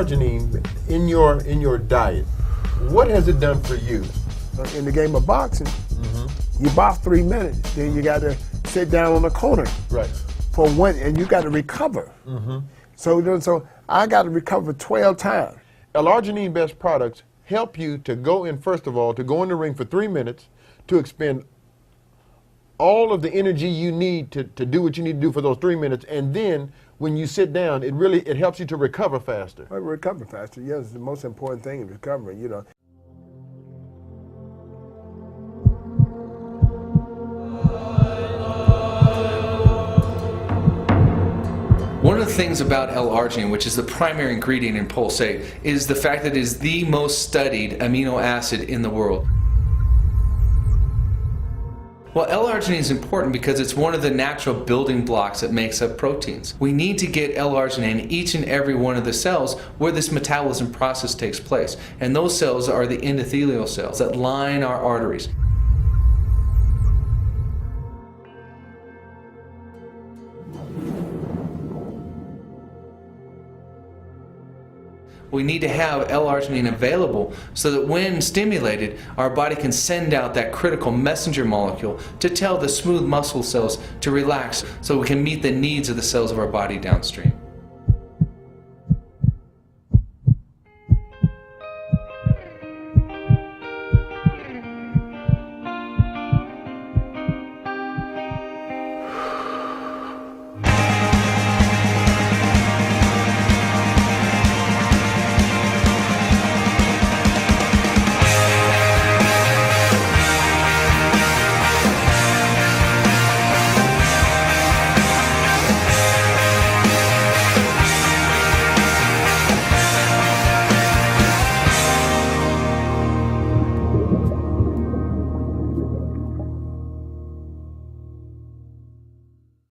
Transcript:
L-arginine in your diet, what has it done for you? In the game of boxing, you box 3 minutes, then you got to sit down on the corner for one, and you got to recover. So I got to recover 12 times. L-arginine based products help you to go in, first of all, to go in the ring for 3 minutes, to expend all of the energy you need to do what you need to do for those 3 minutes, and then when you sit down, it helps you to recover faster. Recover faster, yes. The most important thing is recovering, you know. One of the things about L-arginine, which is the primary ingredient in Pulse-8, is the fact that it is the most studied amino acid in the world. Well, L-arginine is important because it's one of the natural building blocks that makes up proteins. We need to get L-arginine in each and every one of the cells where this metabolism process takes place. And those cells are the endothelial cells that line our arteries. We need to have L-arginine available so that when stimulated, our body can send out that critical messenger molecule to tell the smooth muscle cells to relax so we can meet the needs of the cells of our body downstream.